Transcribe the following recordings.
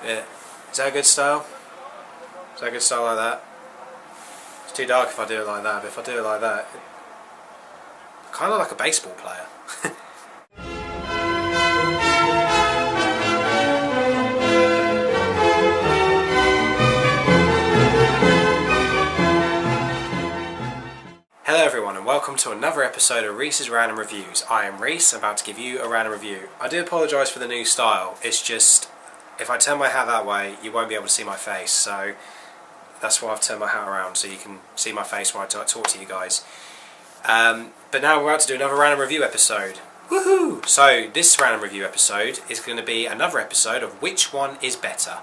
Yeah. Is that a good style? Is that a good style like that? It's too dark if I do it like that, but if I do it like that, kind of like a baseball player. Hello everyone and welcome to another episode of Reese's Random Reviews. I am Reese, about to give you a random review. I do apologise for the new style, it's just, if I turn my hat that way, you won't be able to see my face, so that's why I've turned my hat around, so you can see my face when I talk to you guys. But now we're about to do another random review episode. Woohoo! So this random review episode is going to be another episode of Which One Is Better?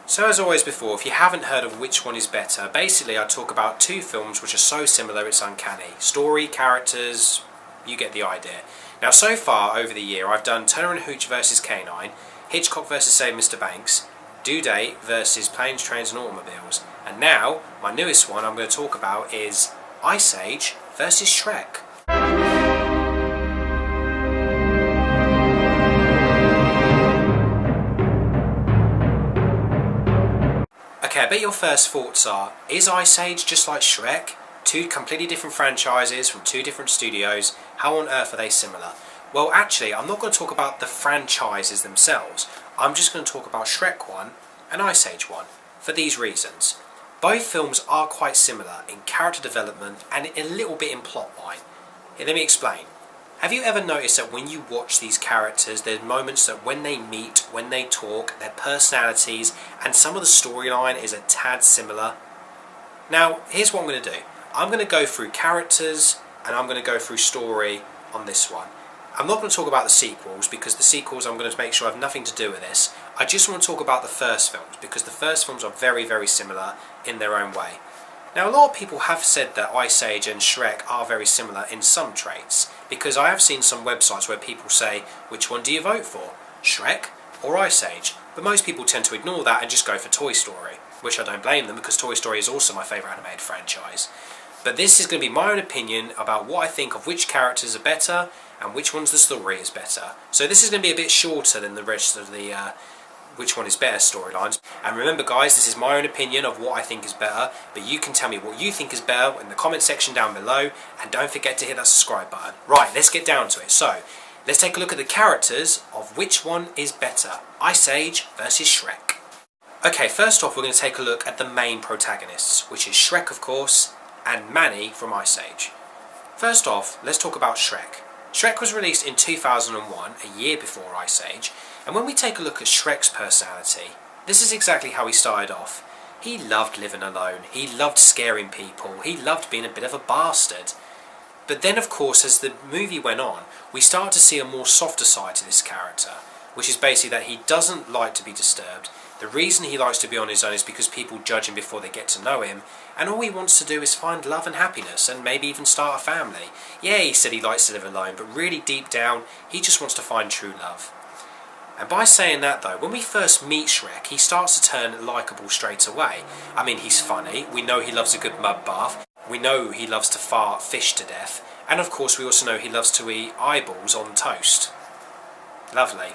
So as always before, if you haven't heard of Which One Is Better, basically I talk about two films which are so similar it's uncanny. Story, characters, you get the idea. Now so far over the year I've done Turner and Hooch vs Canine, Hitchcock vs Save Mr Banks, Due Date vs Planes, Trains and Automobiles, and now my newest one I'm going to talk about is Ice Age vs Shrek. Okay, I bet your first thoughts are, is Ice Age just like Shrek? Two completely different franchises from two different studios, how on earth are they similar? Well actually, I'm not going to talk about the franchises themselves, I'm just going to talk about Shrek 1 and Ice Age 1, for these reasons. Both films are quite similar in character development and a little bit in plotline. Here, let me explain. Have you ever noticed that when you watch these characters, there's moments that when they meet, when they talk, their personalities, and some of the storyline is a tad similar? Now, here's what I'm going to do. I'm going to go through characters, and I'm going to go through story on this one. I'm not going to talk about the sequels, because the sequels I'm going to make sure have nothing to do with this. I just want to talk about the first films, because the first films are very, very similar in their own way. Now, a lot of people have said that Ice Age and Shrek are very similar in some traits, because I have seen some websites where people say, which one do you vote for, Shrek or Ice Age? But most people tend to ignore that and just go for Toy Story, which I don't blame them, because Toy Story is also my favourite animated franchise. But this is going to be my own opinion about what I think of which characters are better and which ones the story is better. So this is going to be a bit shorter than the rest of the Which One Is Better storylines. And remember guys, this is my own opinion of what I think is better, but you can tell me what you think is better in the comment section down below, and don't forget to hit that subscribe button. Right, let's get down to it. So, let's take a look at the characters of Which One Is Better, Ice Age versus Shrek. Okay, first off we're going to take a look at the main protagonists, which is Shrek of course, and Manny from Ice Age. First off, let's talk about Shrek. Shrek was released in 2001, a year before Ice Age, and when we take a look at Shrek's personality, this is exactly how he started off. He loved living alone, he loved scaring people, he loved being a bit of a bastard. But then of course as the movie went on, we start to see a more softer side to this character, which is basically that he doesn't like to be disturbed. The reason he likes to be on his own is because people judge him before they get to know him, and all he wants to do is find love and happiness, and maybe even start a family. Yeah, he said he likes to live alone, but really deep down, he just wants to find true love. And by saying that though, when we first meet Shrek, he starts to turn likeable straight away. I mean, he's funny, we know he loves a good mud bath, we know he loves to fart fish to death, and of course we also know he loves to eat eyeballs on toast. Lovely.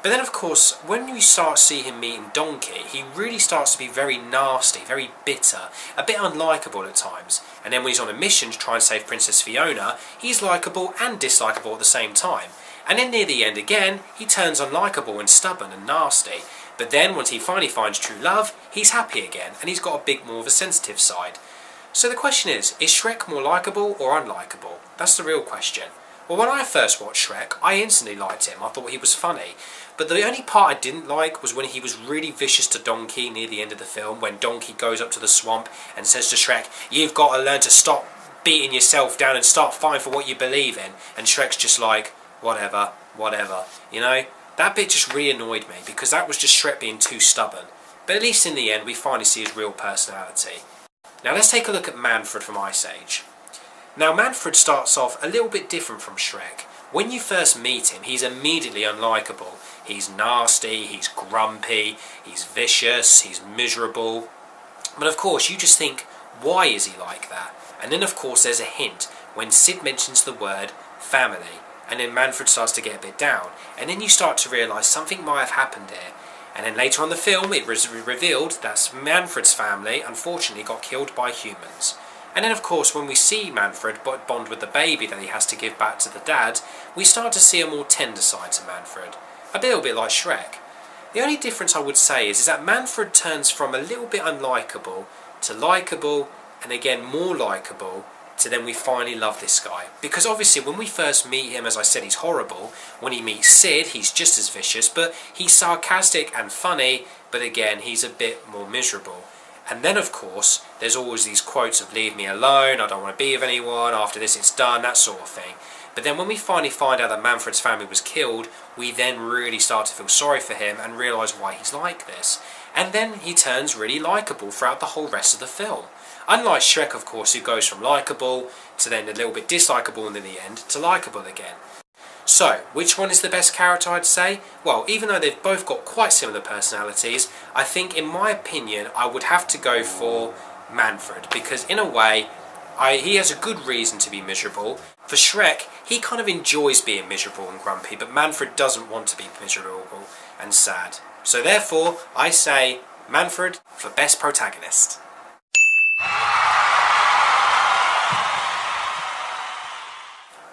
But then of course, when you start to see him meeting Donkey, he really starts to be very nasty, very bitter, a bit unlikable at times. And then when he's on a mission to try and save Princess Fiona, he's likeable and dislikable at the same time. And then near the end again, he turns unlikable and stubborn and nasty. But then once he finally finds true love, he's happy again, and he's got a bit more of a sensitive side. So the question is Shrek more likeable or unlikable? That's the real question. Well, when I first watched Shrek, I instantly liked him. I thought he was funny. But the only part I didn't like was when he was really vicious to Donkey near the end of the film, when Donkey goes up to the swamp and says to Shrek, "You've got to learn to stop beating yourself down and start fighting for what you believe in." And Shrek's just like, whatever, whatever. You know, that bit just really annoyed me, because that was just Shrek being too stubborn. But at least in the end, we finally see his real personality. Now let's take a look at Manfred from Ice Age. Now Manfred starts off a little bit different from Shrek. When you first meet him, he's immediately unlikable. He's nasty, he's grumpy, he's vicious, he's miserable. But of course you just think, why is he like that? And then of course there's a hint when Sid mentions the word family. And then Manfred starts to get a bit down. And then you start to realise something might have happened here. And then later on in the film, it was revealed that Manfred's family, unfortunately, got killed by humans. And then, of course, when we see Manfred bond with the baby that he has to give back to the dad, we start to see a more tender side to Manfred. A little bit like Shrek. The only difference I would say is that Manfred turns from a little bit unlikable to likeable, and again more likeable, to then we finally love this guy. Because obviously when we first meet him, as I said, he's horrible. When he meets Sid, he's just as vicious, but he's sarcastic and funny, but again, he's a bit more miserable. And then of course, there's always these quotes of leave me alone, I don't want to be with anyone, after this it's done, that sort of thing. But then when we finally find out that Manfred's family was killed, we then really start to feel sorry for him and realise why he's like this. And then he turns really likeable throughout the whole rest of the film. Unlike Shrek, of course, who goes from likeable to then a little bit dislikable and in the end to likeable again. So, which one is the best character, I'd say? Well, even though they've both got quite similar personalities, I think, in my opinion, I would have to go for Manfred, because in a way, he has a good reason to be miserable. For Shrek, he kind of enjoys being miserable and grumpy, but Manfred doesn't want to be miserable and sad. So therefore, I say Manfred for best protagonist.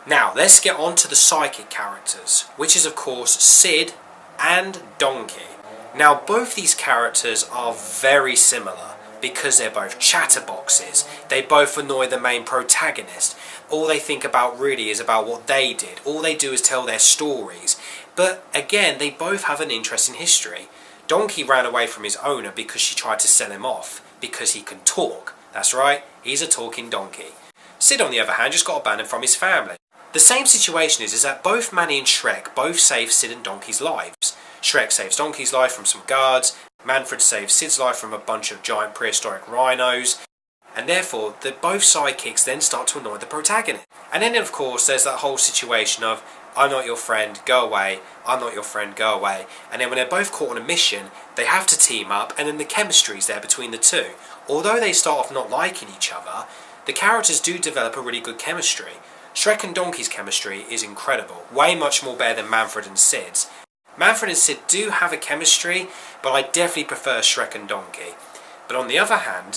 Now, let's get on to the psychic characters, which is of course Sid and Donkey. Now, both these characters are very similar because they're both chatterboxes. They both annoy the main protagonist. All they think about really is about what they did. All they do is tell their stories. But again, they both have an interesting history. Donkey ran away from his owner because she tried to sell him off, because he can talk. That's right, he's a talking donkey. Sid, on the other hand, just got abandoned from his family. The same situation is that both Manny and Shrek both save Sid and Donkey's lives. Shrek saves Donkey's life from some guards, Manfred saves Sid's life from a bunch of giant prehistoric rhinos, and therefore both sidekicks then start to annoy the protagonist. And then of course there's that whole situation of I'm not your friend, go away, I'm not your friend, go away. And then when they're both caught on a mission, they have to team up, and then the chemistry's there between the two. Although they start off not liking each other, the characters do develop a really good chemistry. Shrek and Donkey's chemistry is incredible, way much more better than Manfred and Sid's. Manfred and Sid do have a chemistry, but I definitely prefer Shrek and Donkey. But on the other hand,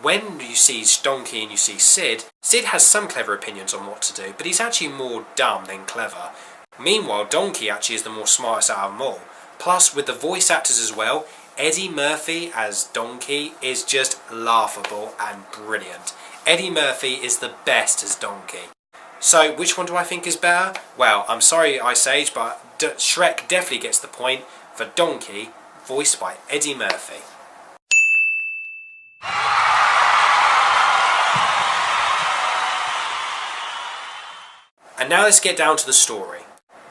when you see Donkey and you see Sid, Sid has some clever opinions on what to do, but he's actually more dumb than clever. Meanwhile, Donkey actually is the more smartest out of them all. Plus, with the voice actors as well, Eddie Murphy as Donkey is just laughable and brilliant. Eddie Murphy is the best as Donkey. So, which one do I think is better? Well, I'm sorry, Ice Age, but Shrek definitely gets the point for Donkey, voiced by Eddie Murphy. And now let's get down to the story.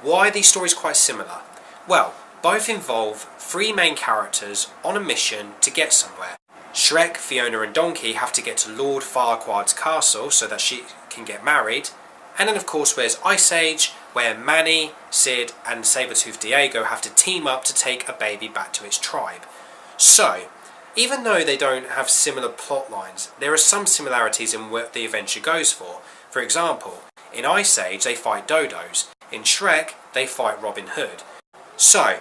Why are these stories quite similar? Well, both involve three main characters on a mission to get somewhere. Shrek, Fiona and Donkey have to get to Lord Farquaad's castle so that she can get married. And then of course there's Ice Age, where Manny, Sid and Sabertooth Diego have to team up to take a baby back to its tribe. So, even though they don't have similar plot lines, there are some similarities in what the adventure goes for. For example, in Ice Age they fight dodos, in Shrek they fight Robin Hood. So,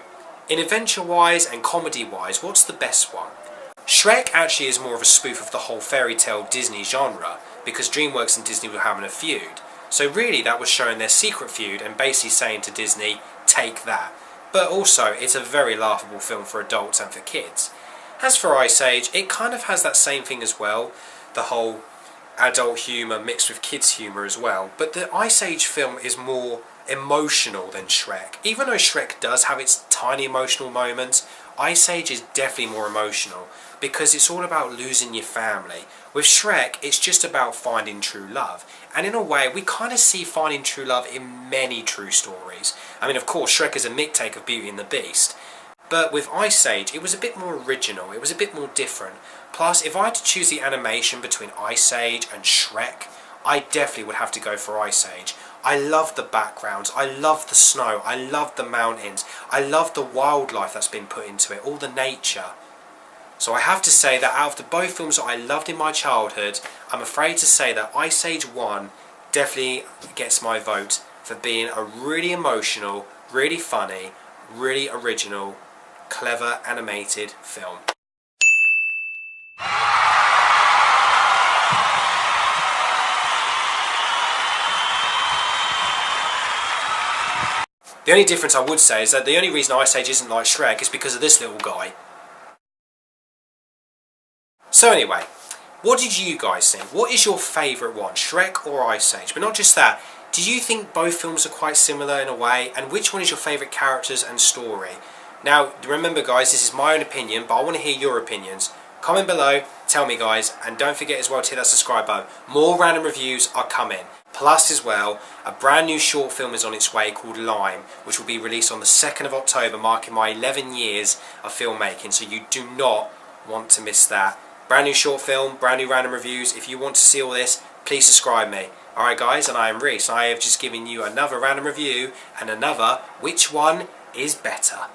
in adventure-wise and comedy-wise, what's the best one? Shrek actually is more of a spoof of the whole fairy tale Disney genre, because DreamWorks and Disney were having a feud. So really that was showing their secret feud and basically saying to Disney, take that. But also, it's a very laughable film for adults and for kids. As for Ice Age, it kind of has that same thing as well, the whole adult humour mixed with kids humour as well. But the Ice Age film is more emotional than Shrek. Even though Shrek does have its tiny emotional moments, Ice Age is definitely more emotional because it's all about losing your family. With Shrek, it's just about finding true love. And in a way, we kind of see finding true love in many true stories. I mean, of course, Shrek is a mixtape of Beauty and the Beast. But with Ice Age, it was a bit more original, it was a bit more different. Plus, if I had to choose the animation between Ice Age and Shrek, I definitely would have to go for Ice Age. I love the backgrounds, I love the snow, I love the mountains, I love the wildlife that's been put into it, all the nature. So I have to say that out of the both films that I loved in my childhood, I'm afraid to say that Ice Age 1 definitely gets my vote for being a really emotional, really funny, really original, clever animated film. The only difference I would say is that the only reason Ice Age isn't like Shrek is because of this little guy. So anyway, what did you guys think? What is your favourite one, Shrek or Ice Age? But not just that, do you think both films are quite similar in a way? And which one is your favourite characters and story? Now, remember guys, this is my own opinion, but I want to hear your opinions. Comment below, tell me guys, and don't forget as well to hit that subscribe button. More random reviews are coming. Plus as well, a brand new short film is on its way called Lime, which will be released on the 2nd of October, marking my 11 years of filmmaking, so you do not want to miss that. Brand new short film, brand new random reviews. If you want to see all this, please subscribe me. Alright guys, and I am Reese. I have just given you another random review and another which one is better.